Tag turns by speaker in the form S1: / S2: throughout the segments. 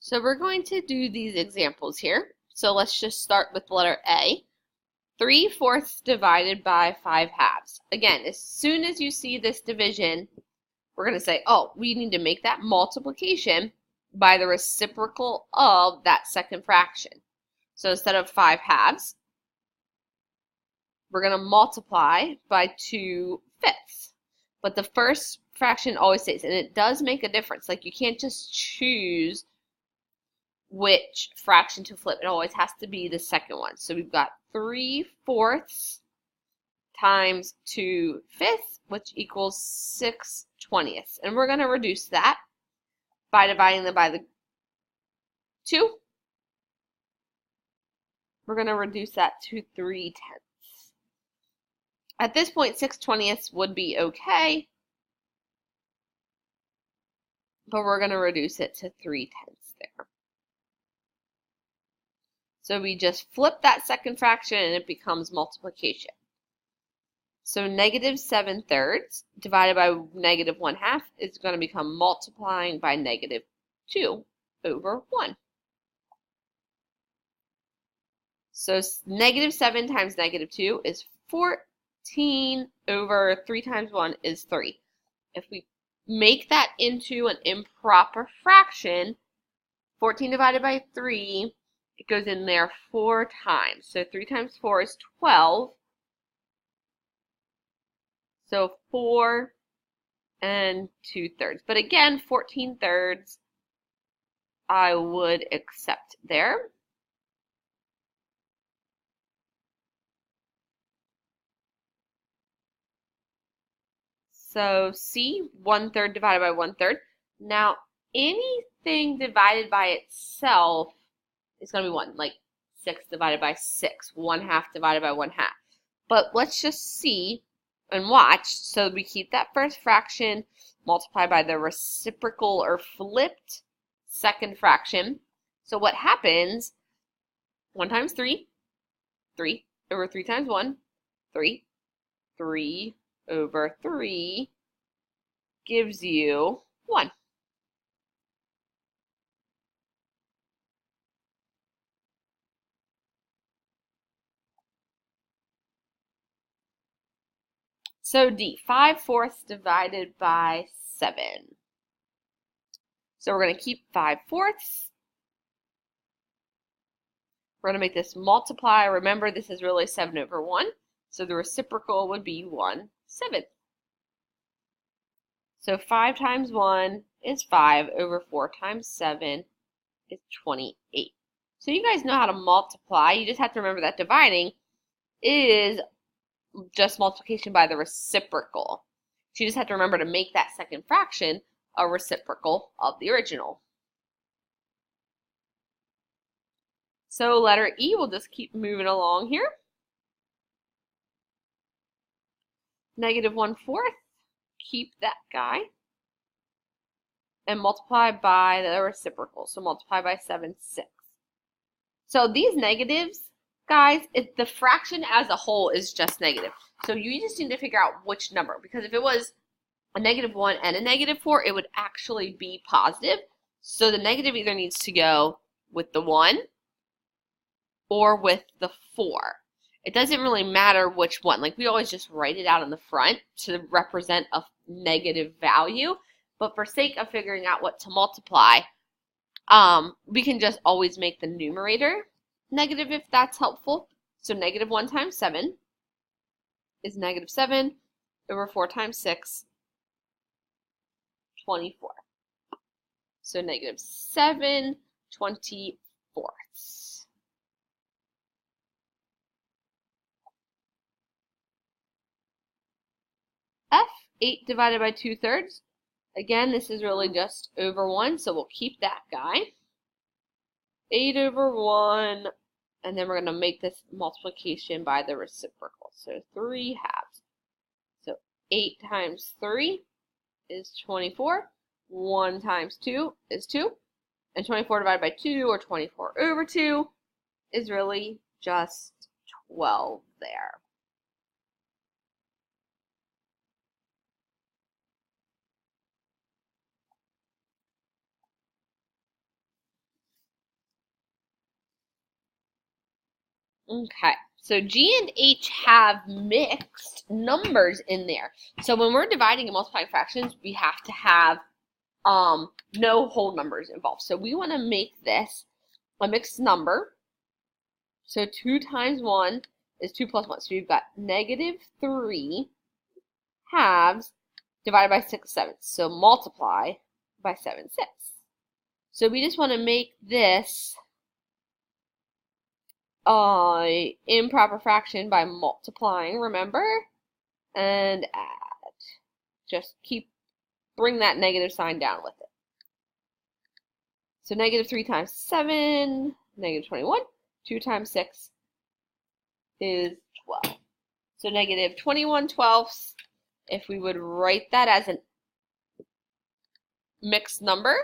S1: So we're going to do these examples here. So let's just start with the letter A. 3/4 divided by 5/2. Again, as soon as you see this division, we're going to say, oh, we need to make that multiplication by the reciprocal of that second fraction. So instead of 5/2, we're going to multiply by 2/5. But the first fraction always stays, and it does make a difference. Like, you can't just choose which fraction to flip. It always has to be the second one. So we've got 3/4 times 2/5, which equals 6/20. And we're going to reduce that by dividing them by the 2. We're going to reduce that to 3/10. At this point, 6/20 would be okay, but we're going to reduce it to 3/10 there. So we just flip that second fraction and it becomes multiplication. So -7/3 divided by -1/2 is going to become multiplying by -2/1. So -7 times -2 is 14 over 3 times 1 is 3. If we make that into an improper fraction, 14 divided by 3, it goes in there 4 times. So 3 times 4 is 12. So 4 and 2/3. But again, 14/3 I would accept there. So C, 1/3 divided by 1/3. Now, anything divided by itself is going to be 1, like 6 divided by 6, 1/2 divided by 1/2. But let's just see and watch. So we keep that first fraction, multiply by the reciprocal or flipped second fraction. So what happens, 1 times 3, 3 over 3 times 1, 3, 3 over 3 gives you 1. So D, 5/4 divided by 7. So we're going to keep 5/4. We're going to make this multiply. Remember, this is really 7 over 1. So the reciprocal would be 1/7. So 5 times 1 is 5 over 4 times 7 is 28. So you guys know how to multiply. You just have to remember that dividing is just multiplication by the reciprocal. So you just have to remember to make that second fraction a reciprocal of the original. So letter E, we'll just keep moving along here. -1/4, keep that guy. And multiply by the reciprocal. So multiply by 7/6. So these negatives, guys, the fraction as a whole is just negative. So you just need to figure out which number. Because if it was a -1 and a -4, it would actually be positive. So the negative either needs to go with the 1 or with the 4. It doesn't really matter which one. Like, we always just write it out in the front to represent a negative value. But for sake of figuring out what to multiply, we can just always make the numerator negative if that's helpful. So -1 times 7 is -7 over 4 times 6, 24. So -7/24. F, 8 divided by 2/3. Again, this is really just over 1, so we'll keep that guy. 8 over 1, and then we're going to make this multiplication by the reciprocal. So 3/2. So 8 times 3 is 24. 1 times 2 is 2. And 24 divided by 2, or 24 over 2, is really just 12 there. Okay, so G and H have mixed numbers in there. So when we're dividing and multiplying fractions, we have to have no whole numbers involved. So we want to make this a mixed number. So 2 times 1 is 2 plus 1. So we've got negative 3 halves divided by 6 sevenths. So multiply by 7 sixths. So we just want to make this improper fraction by multiplying, remember? And add. Just bring that negative sign down with it. So negative 3 times 7, negative 21. 2 times 6 is 12. So negative 21 twelfths. If we would write that as a mixed number,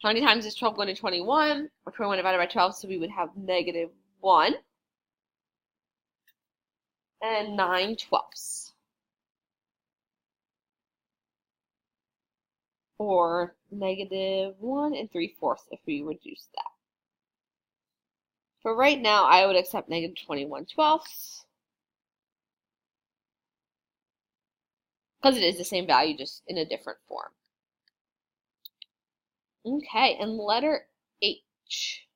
S1: how many times is 12 going to 21? Or 21 divided by 12, so we would have negative 1 and 9 twelfths. Or negative 1 and 3/4 if we reduce that. For right now, I would accept negative 21 twelfths. Because it is the same value, just in a different form. Okay, and letter H.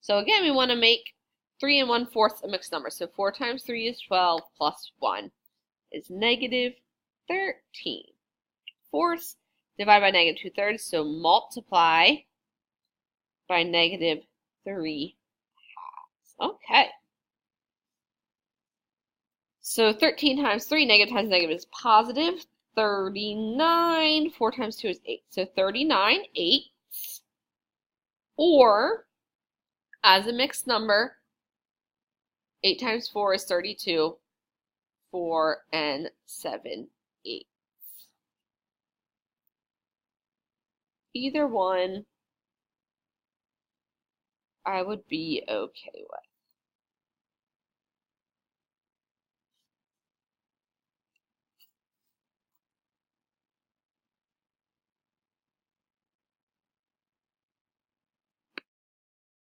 S1: So again, we want to make 3 and 1/4 a mixed number. So 4 times 3 is 12 plus 1 is negative 13. Fourths divided by negative 2/3, so multiply by negative 3 halves. Okay. So 13 times 3, negative times negative is positive. 39, 4 times 2 is 8. So 39 eighths. Or, as a mixed number, 8 times 4 is 32. 4 and 7 eighths. Either one I would be okay with.